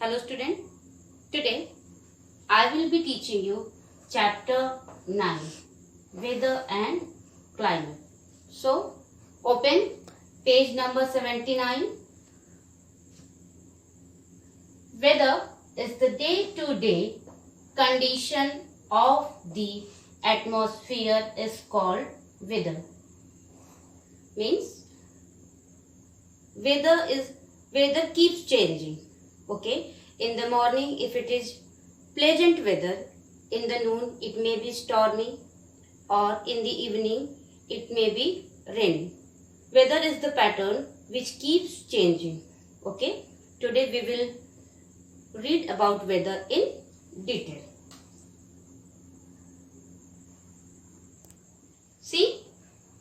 Hello student, today I will be teaching you chapter 9 Weather and Climate. So open page number 79. Weather is the day-to-day condition of the atmosphere is called weather. Means weather keeps changing. Okay, in the morning if it is pleasant weather, in the noon it may be stormy, or in the evening it may be rainy. Weather is the pattern which keeps changing. Okay, today we will read about weather in detail. See,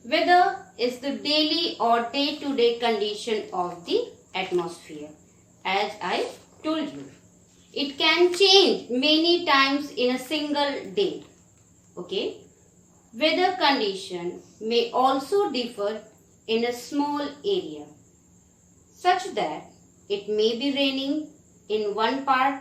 weather is the daily or day-to-day condition of the atmosphere. As I told you, it can change many times in a single day. Okay, weather condition may also differ in a small area, such that it may be raining in one part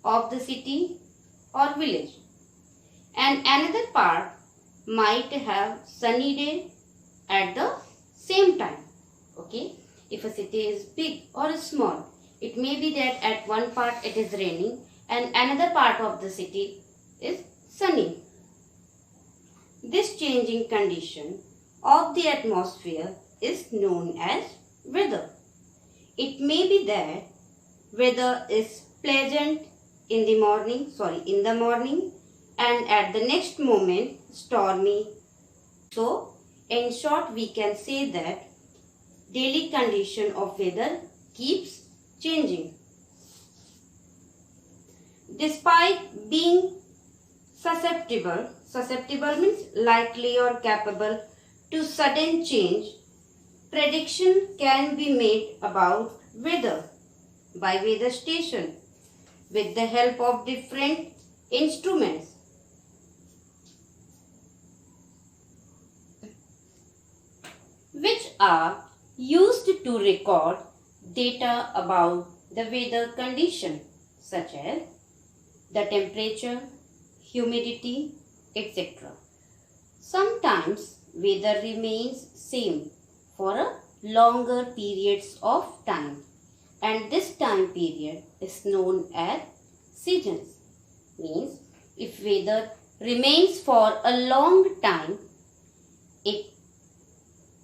of the city or village, and another part might have sunny day at the same time. Okay, if a city is big or small, it may be that at one part it is raining and another part of the city is sunny. This changing condition of the atmosphere is known as weather. It may be that weather is pleasant in the morning and at the next moment stormy. So in short, we can say that daily condition of weather keeps changing. Despite being susceptible means likely or capable to sudden change, prediction can be made about weather by weather station with the help of different instruments. Which are used to record data about the weather condition, such as the temperature, humidity, etc. Sometimes weather remains same for a longer periods of time, and this time period is known as seasons. Means if weather remains for a long time, it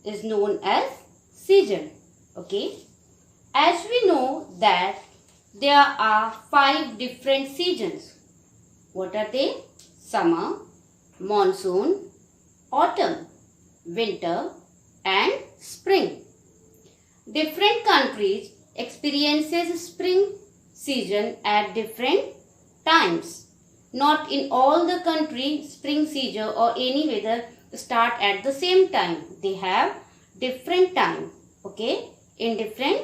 is known as season. Okay, as we know that there are 5 different seasons. What are they? Summer, monsoon, autumn, winter and spring. Different countries experiences spring season at different times. Not in all the countries spring season or any weather start at the same time. They have different time. Okay, in different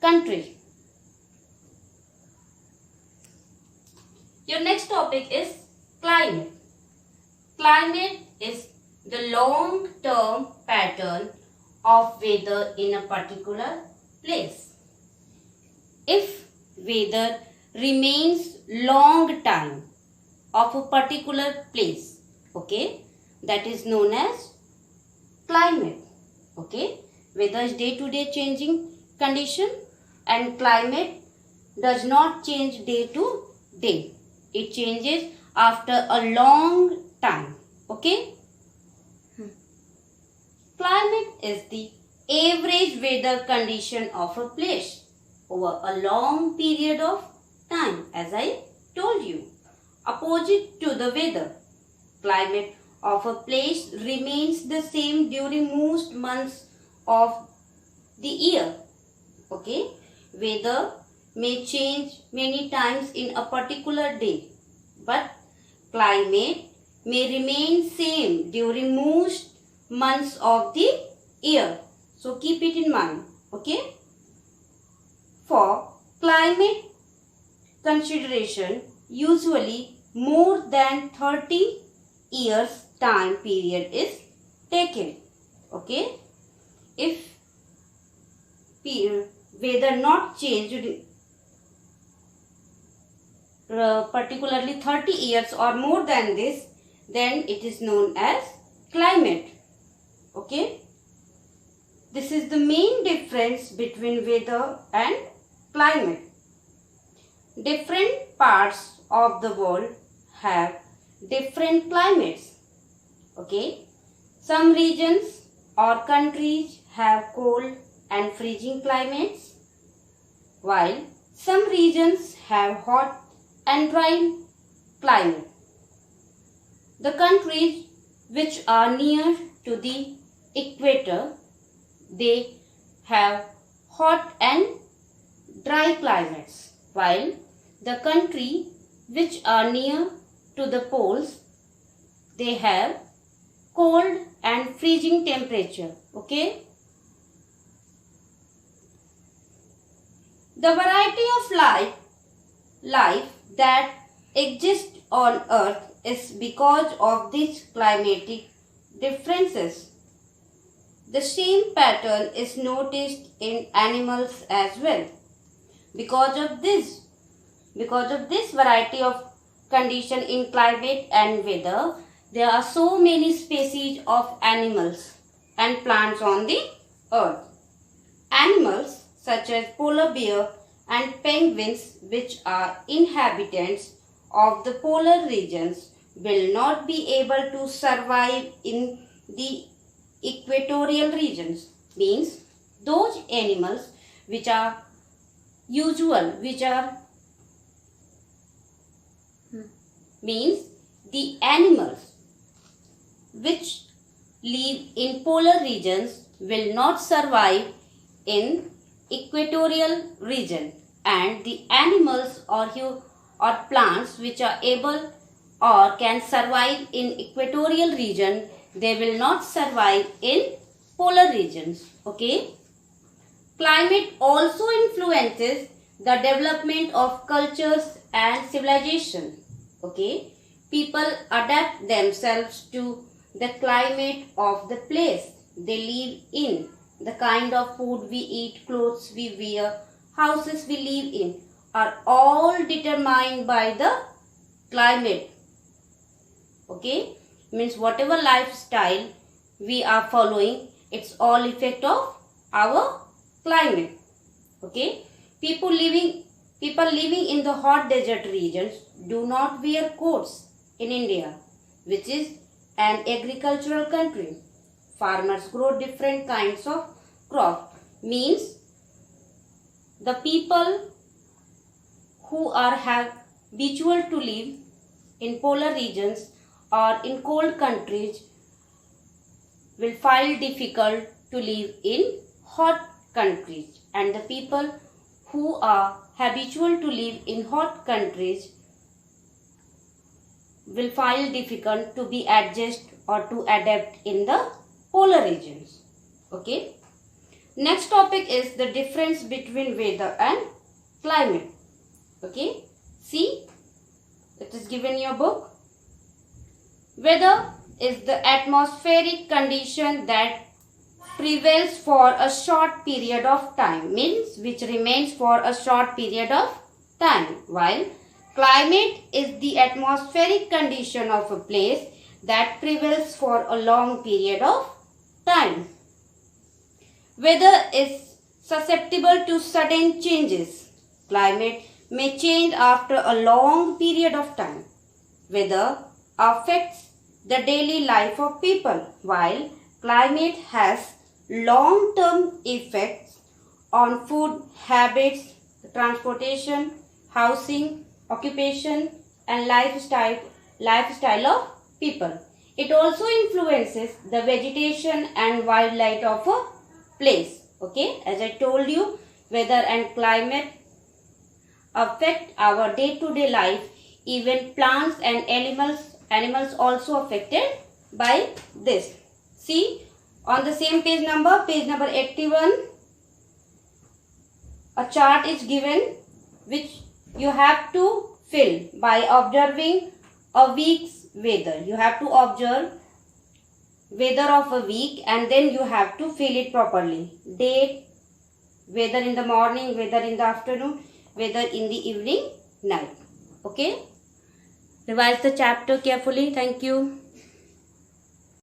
countries. Your next topic is climate. Climate is the long-term pattern of weather in a particular place. If weather remains long time of a particular place, okay, that is known as climate. Okay, weather is day-to-day changing condition, and climate does not change day to day. It changes after a long time. Okay, climate is the average weather condition of a place over a long period of time, as I told you. Opposite to the weather, climate of a place remains the same during most months of the year. Okay, weather may change many times in a particular day, but climate may remain same during most months of the year. So keep it in mind. Okay, for climate consideration, usually more than 30 years time period is taken. Okay, if weather not changed particularly 30 years or more than this, then it is known as climate. Okay. This is the main difference between weather and climate. Different parts of the world have different climates. Okay. Some regions or countries have cold and freezing climates, while some regions have hot and dry climate. The countries which are near to the equator, they have hot and dry climates, while the country which are near to the poles, they have cold and freezing temperature. Okay. The variety of life that exists on earth is because of these climatic differences. The same pattern is noticed in animals as well. Because of this variety of condition in climate and weather, there are so many species of animals and plants on the earth. Animals such as polar bear and penguins, which are inhabitants of the polar regions, will not be able to survive in the equatorial regions. Means those animals which are means the animals which live in polar regions will not survive in equatorial region, and the animals or plants which are able or can survive in equatorial region, they will not survive in polar regions. Okay. Climate also influences the development of cultures and civilization. Okay. People adapt themselves to the climate of the place they live in. The kind of food we eat, clothes we wear, houses we live in are all determined by the climate. Okay. Means whatever lifestyle we are following, it's all effect of our climate. Okay. People living in the hot desert regions do not wear coats in India, which is an agricultural country. Farmers grow different kinds of crop. Means the people who are habitual to live in polar regions or in cold countries will find difficult to live in hot countries, and the people who are habitual to live in hot countries will find difficult to be adjust or to adapt in the polar regions. Okay. Next topic is the difference between weather and climate. Okay. See, it is given in your book. Weather is the atmospheric condition that prevails for a short period of time, means which remains for a short period of time, while climate is the atmospheric condition of a place that prevails for a long period of time. Weather is susceptible to sudden changes. Climate may change after a long period of time. Weather affects the daily life of people, while climate has long-term effects on food habits, transportation, housing, occupation and lifestyle of people. It also influences the vegetation and wildlife of a place. Okay, as I told you, weather and climate affect our day-to-day life. Even plants and animals also affected by this. See, on the same page number 81, a chart is given which you have to fill by observing a week's weather. You have to observe weather of a week and then you have to fill it properly. Date, weather in the morning, weather in the afternoon, weather in the evening, night. Okay? Revise the chapter carefully. Thank you.